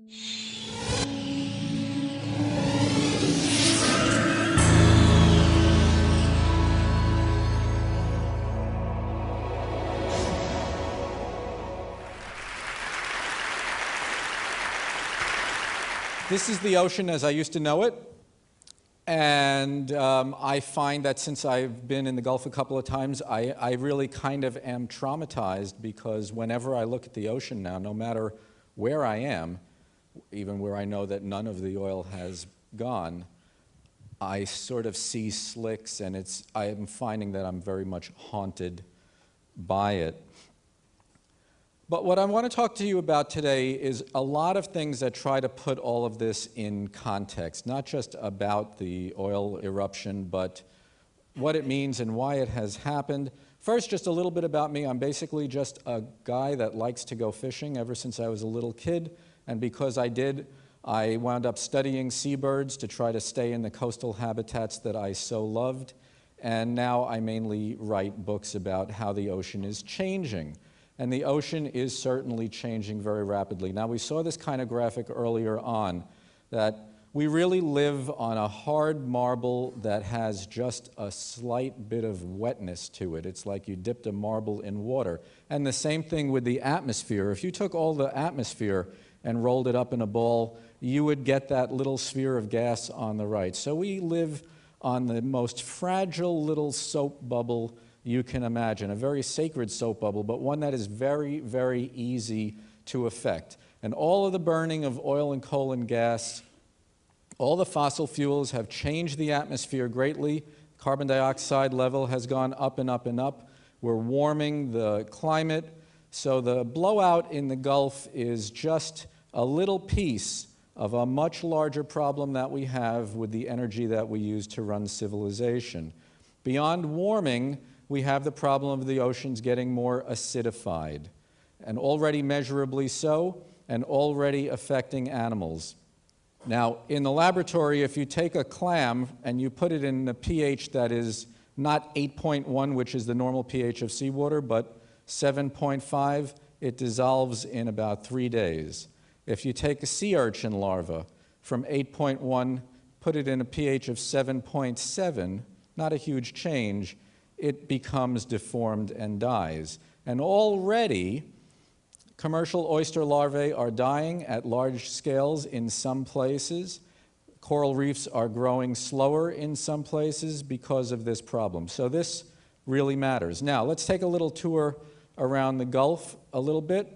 This is the ocean as I used to know it, and I find that since I've been in the Gulf a couple of times, I really kind of am traumatized, because whenever I look at the ocean now, no matter where I am, even where I know that none of the oil has gone, I sort of see slicks, and I am finding that I'm very much haunted by it. But what I want to talk to you about today is a lot of things that try to put all of this in context, not just about the oil eruption, but what it means and why it has happened. First, just a little bit about me. I'm basically just a guy that likes to go fishing ever since I was a little kid, and because I did, I wound up studying seabirds to try to stay in the coastal habitats that I so loved, and now I mainly write books about how the ocean is changing. And the ocean is certainly changing very rapidly. Now, we saw this kind of graphic earlier on, that we really live on a hard marble that has just a slight bit of wetness to it. It's like you dipped a marble in water. And the same thing with the atmosphere. If you took all the atmosphere and rolled it up in a ball, you would get that little sphere of gas on the right. So we live on the most fragile little soap bubble you can imagine, a very sacred soap bubble, but one that is very, very easy to affect. And all of the burning of oil and coal and gas, all the fossil fuels have changed the atmosphere greatly. Carbon dioxide level has gone up and up and up. We're warming the climate. So the blowout in the Gulf is just a little piece of a much larger problem that we have with the energy that we use to run civilization. Beyond warming, we have the problem of the oceans getting more acidified, and already measurably so, and already affecting animals. Now, in the laboratory, if you take a clam and you put it in a pH that is not 8.1, which is the normal pH of seawater, but 7.5, it dissolves in about 3 days. If you take a sea urchin larva from 8.1, put it in a pH of 7.7, not a huge change, it becomes deformed and dies. And already, commercial oyster larvae are dying at large scales in some places. Coral reefs are growing slower in some places because of this problem. So this really matters. Now, let's take a little tour around the Gulf a little bit.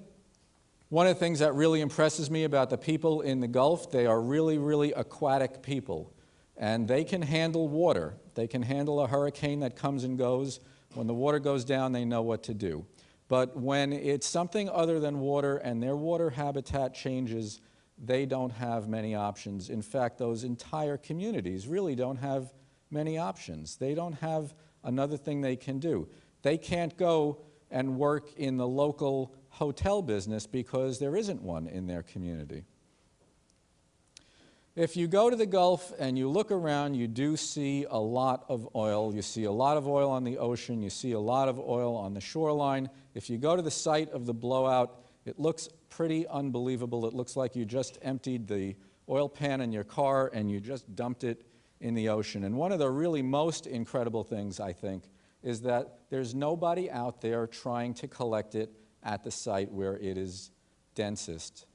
One of the things that really impresses me about the people in the Gulf, they are really, really aquatic people. And they can handle water. They can handle a hurricane that comes and goes. When the water goes down, they know what to do. But when it's something other than water and their water habitat changes, they don't have many options. In fact, those entire communities really don't have many options. They don't have another thing they can do. They can't go and work in the local hotel business because there isn't one in their community. If you go to the Gulf and you look around, you do see a lot of oil. You see a lot of oil on the ocean. You see a lot of oil on the shoreline. If you go to the site of the blowout, it looks pretty unbelievable. It looks like you just emptied the oil pan in your car and you just dumped it in the ocean. And one of the really most incredible things, I think, is that there's nobody out there trying to collect it at the site where it is densest.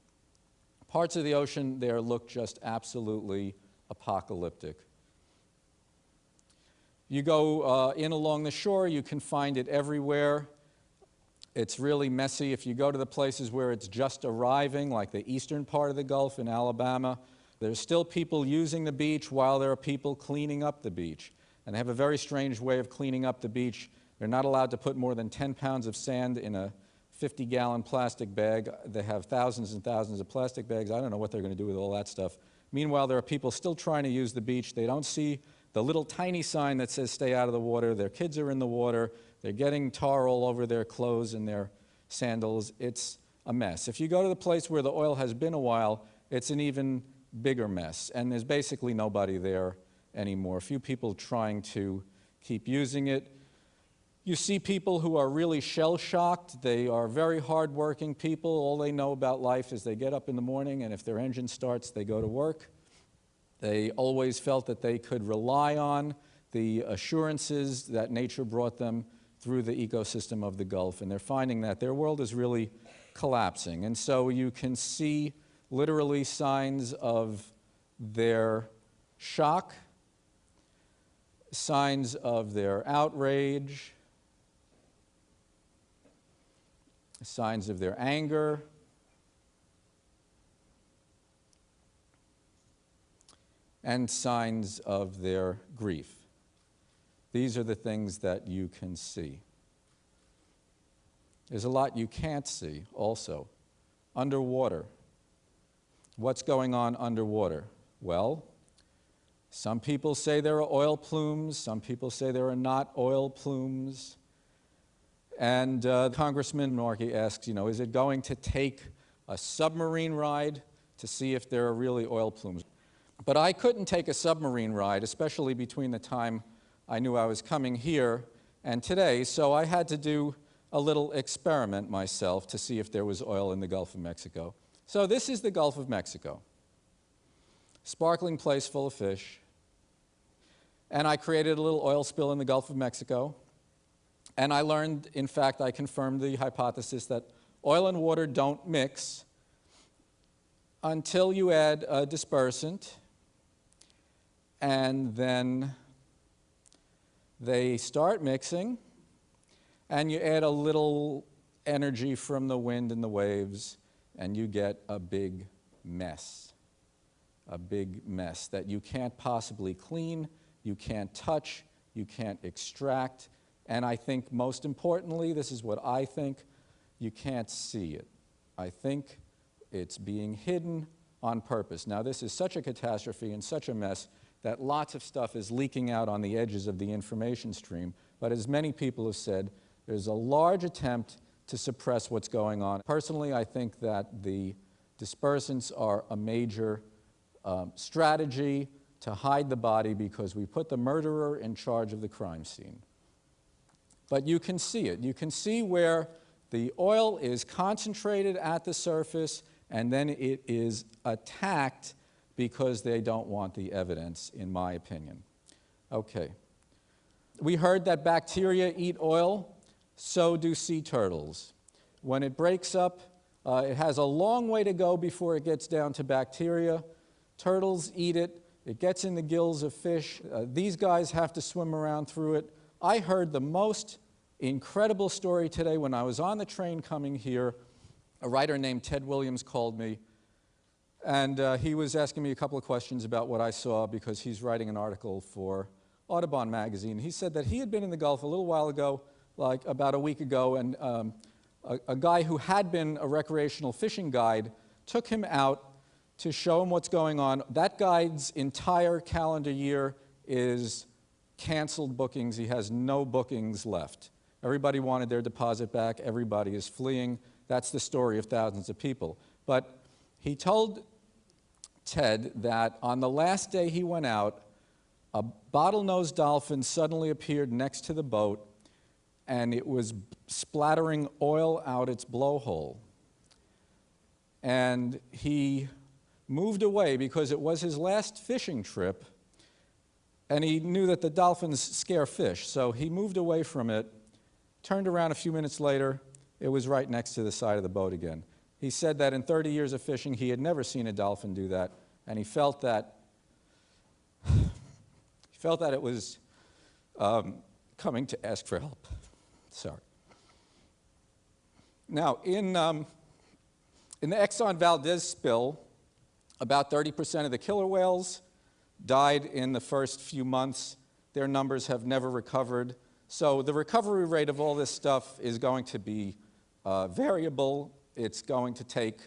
Parts of the ocean there look just absolutely apocalyptic. You go in along the shore, you can find it everywhere. It's really messy. If you go to the places where it's just arriving, like the eastern part of the Gulf in Alabama, there's still people using the beach while there are people cleaning up the beach. And they have a very strange way of cleaning up the beach. They're not allowed to put more than 10 pounds of sand in a 50-gallon plastic bag. They have thousands and thousands of plastic bags. I don't know what they're going to do with all that stuff. Meanwhile, there are people still trying to use the beach. They don't see the little tiny sign that says stay out of the water. Their kids are in the water. They're getting tar all over their clothes and their sandals. It's a mess. If you go to the place where the oil has been a while, it's an even bigger mess. And there's basically nobody there anymore. A few people trying to keep using it. You see people who are really shell-shocked. They are very hard-working people. All they know about life is they get up in the morning, and if their engine starts, they go to work. They always felt that they could rely on the assurances that nature brought them through the ecosystem of the Gulf, and they're finding that their world is really collapsing. And so you can see literally signs of their shock, signs of their outrage, signs of their anger, and signs of their grief. These are the things that you can see. There's a lot you can't see also. Underwater. What's going on underwater? Well, some people say there are oil plumes. Some people say there are not oil plumes. And Congressman Norkie asks, is it going to take a submarine ride to see if there are really oil plumes? But I couldn't take a submarine ride, especially between the time I knew I was coming here and today, so I had to do a little experiment myself to see if there was oil in the Gulf of Mexico. So this is the Gulf of Mexico. Sparkling place full of fish. And I created a little oil spill in the Gulf of Mexico. And I learned, in fact, I confirmed the hypothesis that oil and water don't mix until you add a dispersant, and then they start mixing, and you add a little energy from the wind and the waves, and you get a big mess. A big mess that you can't possibly clean, you can't touch, you can't extract, and I think most importantly, this is what I think, you can't see it. I think it's being hidden on purpose. Now, this is such a catastrophe and such a mess that lots of stuff is leaking out on the edges of the information stream, but as many people have said, there's a large attempt to suppress what's going on. Personally, I think that the dispersants are a major strategy to hide the body because we put the murderer in charge of the crime scene. But you can see it. You can see where the oil is concentrated at the surface and then it is attacked because they don't want the evidence, in my opinion. Okay. We heard that bacteria eat oil, so do sea turtles. When it breaks up, it has a long way to go before it gets down to bacteria. Turtles eat it. It gets in the gills of fish. These guys have to swim around through it. I heard the most incredible story today when I was on the train coming here. A writer named Ted Williams called me, and he was asking me a couple of questions about what I saw because he's writing an article for Audubon magazine. He said that he had been in the Gulf a little while ago, like about a week ago, and a guy who had been a recreational fishing guide took him out to show him what's going on. That guide's entire calendar year is canceled bookings. He has no bookings left. Everybody wanted their deposit back. Everybody is fleeing. That's the story of thousands of people. But he told Ted that on the last day he went out, a bottlenose dolphin suddenly appeared next to the boat, and it was splattering oil out its blowhole. And he moved away because it was his last fishing trip, and he knew that the dolphins scare fish, so he moved away from it, turned around a few minutes later, it was right next to the side of the boat again. He said that in 30 years of fishing, he had never seen a dolphin do that, and he felt that it was coming to ask for help. Sorry. Now, in the Exxon Valdez spill, about 30% of the killer whales died in the first few months. Their numbers have never recovered. So the recovery rate of all this stuff is going to be variable. It's going to take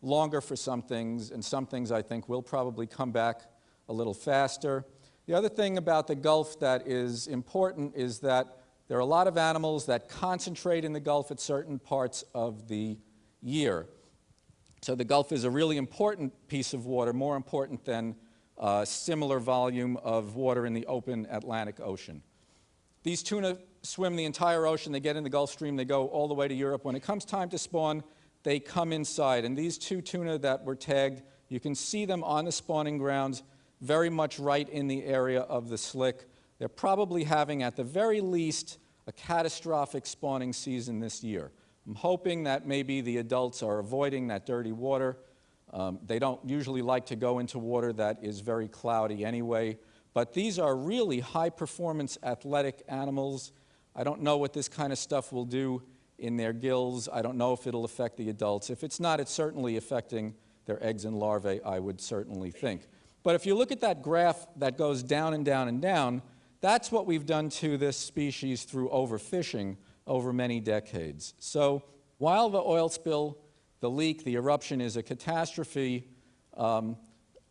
longer for some things, and some things I think will probably come back a little faster. The other thing about the Gulf that is important is that there are a lot of animals that concentrate in the Gulf at certain parts of the year. So the Gulf is a really important piece of water, more important than a similar volume of water in the open Atlantic Ocean. These tuna swim the entire ocean, they get in the Gulf Stream, they go all the way to Europe. When it comes time to spawn, they come inside. And these two tuna that were tagged, you can see them on the spawning grounds, very much right in the area of the slick. They're probably having, at the very least, a catastrophic spawning season this year. I'm hoping that maybe the adults are avoiding that dirty water. They don't usually like to go into water that is very cloudy anyway. But these are really high-performance athletic animals. I don't know what this kind of stuff will do in their gills. I don't know if it'll affect the adults. If it's not, it's certainly affecting their eggs and larvae, I would certainly think. But if you look at that graph that goes down and down and down, that's what we've done to this species through overfishing over many decades. So while the oil spill, the leak, the eruption is a catastrophe,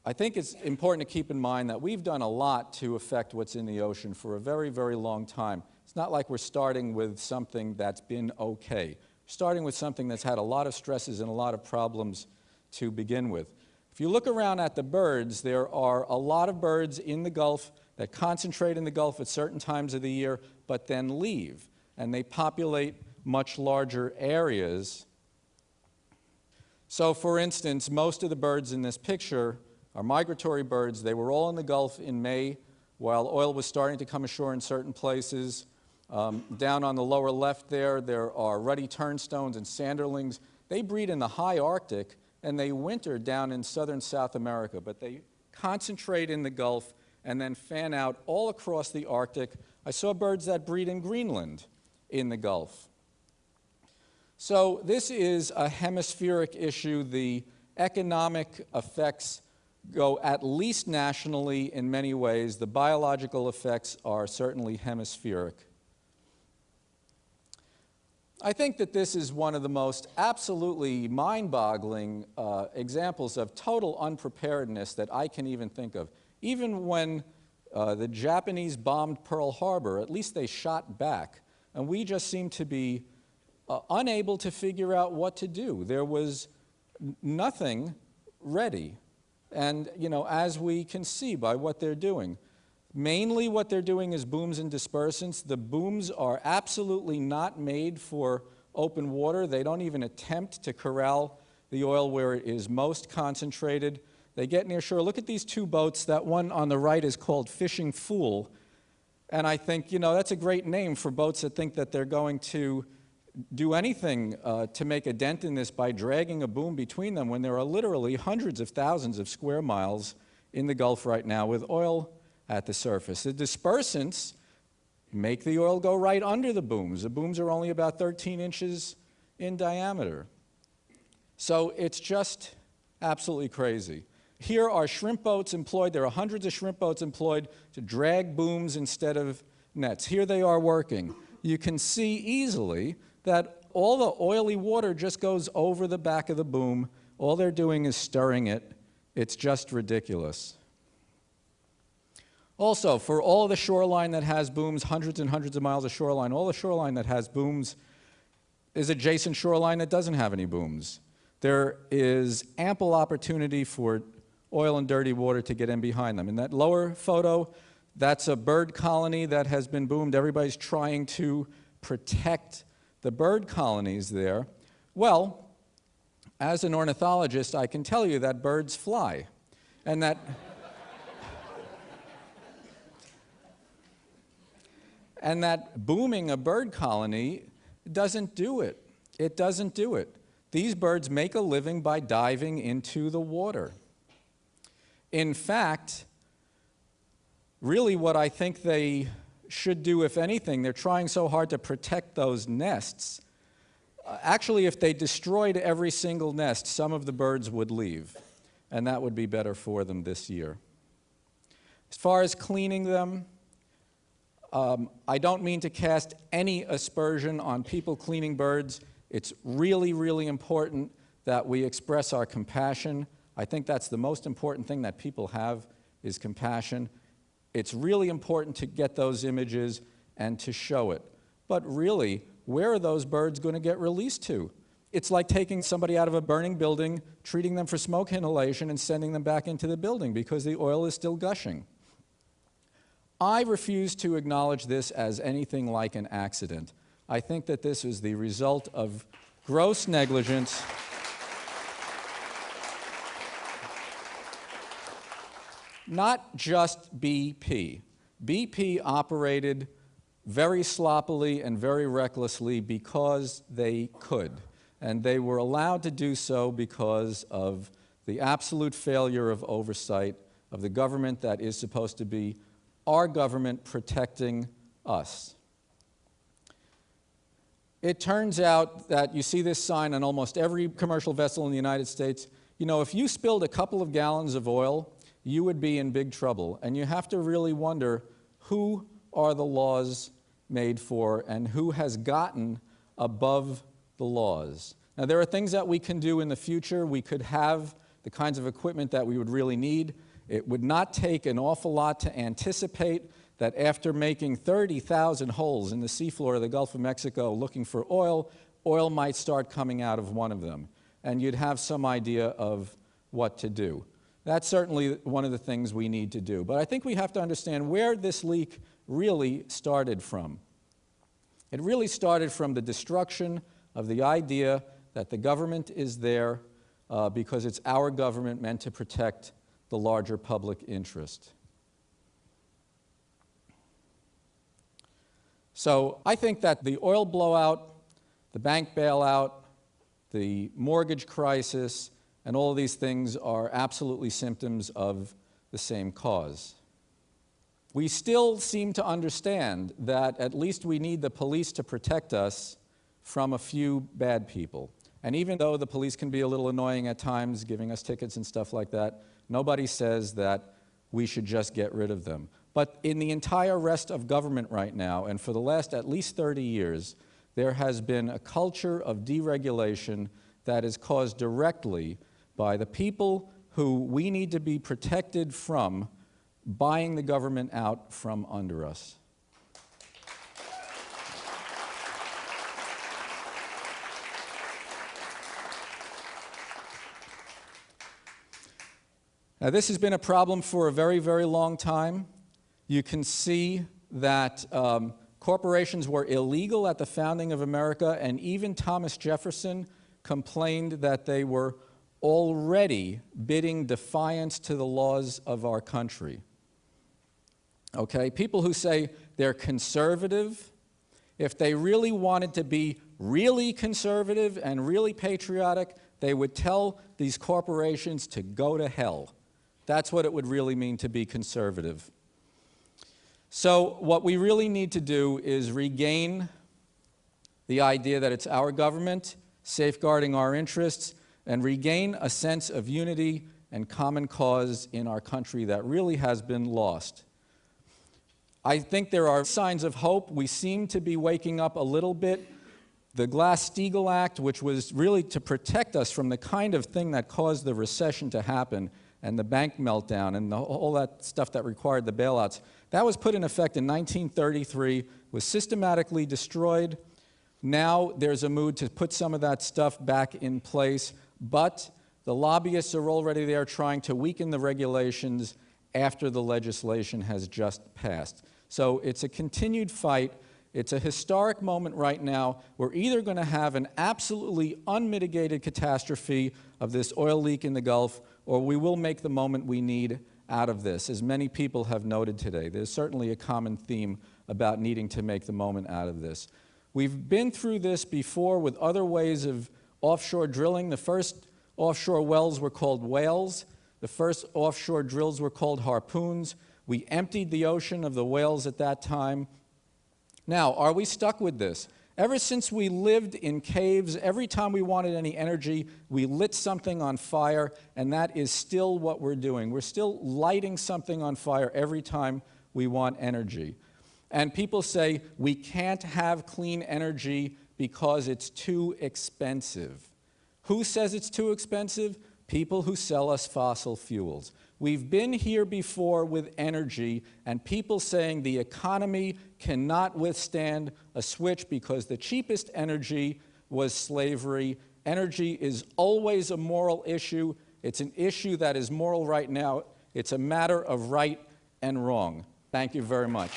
I think it's important to keep in mind that we've done a lot to affect what's in the ocean for a very, very long time. It's not like we're starting with something that's been okay. We're starting with something that's had a lot of stresses and a lot of problems to begin with. If you look around at the birds, there are a lot of birds in the Gulf that concentrate in the Gulf at certain times of the year, but then leave, and they populate much larger areas. So, for instance, most of the birds in this picture are migratory birds. They were all in the Gulf in May while oil was starting to come ashore in certain places. Down on the lower left there are ruddy turnstones and sanderlings. They breed in the high Arctic, and they winter down in southern South America, but they concentrate in the Gulf and then fan out all across the Arctic. I saw birds that breed in Greenland in the Gulf. So this is a hemispheric issue. The economic effects go at least nationally in many ways. The biological effects are certainly hemispheric. I think that this is one of the most absolutely mind-boggling examples of total unpreparedness that I can even think of. Even when the Japanese bombed Pearl Harbor, at least they shot back, and we just seemed to be unable to figure out what to do. There was nothing ready. And, you know, as we can see by what they're doing, mainly what they're doing is booms and dispersants. The booms are absolutely not made for open water. They don't even attempt to corral the oil where it is most concentrated. They get near shore. Look at these two boats. That one on the right is called Fishing Fool. And I think, you know, that's a great name for boats that think that they're going to do anything to make a dent in this by dragging a boom between them when there are literally hundreds of thousands of square miles in the Gulf right now with oil at the surface. The dispersants make the oil go right under the booms. The booms are only about 13 inches in diameter. So it's just absolutely crazy. Here are shrimp boats employed. There are hundreds of shrimp boats employed to drag booms instead of nets. Here they are working. You can see easily that all the oily water just goes over the back of the boom. All they're doing is stirring it. It's just ridiculous. Also, for all the shoreline that has booms, hundreds and hundreds of miles of shoreline, all the shoreline that has booms is adjacent shoreline that doesn't have any booms. There is ample opportunity for oil and dirty water to get in behind them. In that lower photo, that's a bird colony that has been boomed. Everybody's trying to protect the bird colonies there. Well, as an ornithologist, I can tell you that birds fly, and that and that booming a bird colony doesn't do it. It doesn't do it. These birds make a living by diving into the water. In fact, really what I think they should do, if anything, they're trying so hard to protect those nests. Actually, if they destroyed every single nest, some of the birds would leave, and that would be better for them this year. As far as cleaning them, I don't mean to cast any aspersion on people cleaning birds. It's really, really important that we express our compassion. I think that's the most important thing that people have is compassion. It's really important to get those images and to show it. But really, where are those birds going to get released to? It's like taking somebody out of a burning building, treating them for smoke inhalation, and sending them back into the building because the oil is still gushing. I refuse to acknowledge this as anything like an accident. I think that this is the result of gross negligence. Not just BP. BP operated very sloppily and very recklessly because they could. And they were allowed to do so because of the absolute failure of oversight of the government that is supposed to be our government protecting us. It turns out that you see this sign on almost every commercial vessel in the United States. You know, if you spilled a couple of gallons of oil, you would be in big trouble. And you have to really wonder, who are the laws made for and who has gotten above the laws? Now, there are things that we can do in the future. We could have the kinds of equipment that we would really need. It would not take an awful lot to anticipate that after making 30,000 holes in the seafloor of the Gulf of Mexico looking for oil, oil might start coming out of one of them. And you'd have some idea of what to do. That's certainly one of the things we need to do. But I think we have to understand where this leak really started from. It really started from the destruction of the idea that the government is there because it's our government meant to protect the larger public interest. So I think that the oil blowout, the bank bailout, the mortgage crisis, and all of these things are absolutely symptoms of the same cause. We still seem to understand that at least we need the police to protect us from a few bad people. And even though the police can be a little annoying at times, giving us tickets and stuff like that, nobody says that we should just get rid of them. But in the entire rest of government right now, and for the last at least 30 years, there has been a culture of deregulation that is caused directly by the people who we need to be protected from buying the government out from under us. Now, this has been a problem for a very, very long time. You can see that corporations were illegal at the founding of America, and even Thomas Jefferson complained that they were already bidding defiance to the laws of our country. Okay, people who say they're conservative, if they really wanted to be really conservative and really patriotic, they would tell these corporations to go to hell. That's what it would really mean to be conservative. So what we really need to do is regain the idea that it's our government safeguarding our interests, and regain a sense of unity and common cause in our country that really has been lost. I think there are signs of hope. We seem to be waking up a little bit. The Glass-Steagall Act, which was really to protect us from the kind of thing that caused the recession to happen and the bank meltdown and all that stuff that required the bailouts, that was put in effect in 1933, was systematically destroyed. Now there's a mood to put some of that stuff back in place, but the lobbyists are already there trying to weaken the regulations after the legislation has just passed. So it's a continued fight. It's a historic moment right now. We're either going to have an absolutely unmitigated catastrophe of this oil leak in the Gulf, or we will make the moment we need out of this, as many people have noted today. There's certainly a common theme about needing to make the moment out of this. We've been through this before with other ways of offshore drilling. The first offshore wells were called whales. The first offshore drills were called harpoons. We emptied the ocean of the whales at that time. Now, are we stuck with this? Ever since we lived in caves, every time we wanted any energy, we lit something on fire, and that is still what we're doing. We're still lighting something on fire every time we want energy. And people say we can't have clean energy because it's too expensive. Who says it's too expensive? People who sell us fossil fuels. We've been here before with energy, and people saying the economy cannot withstand a switch because the cheapest energy was slavery. Energy is always a moral issue. It's an issue that is moral right now. It's a matter of right and wrong. Thank you very much.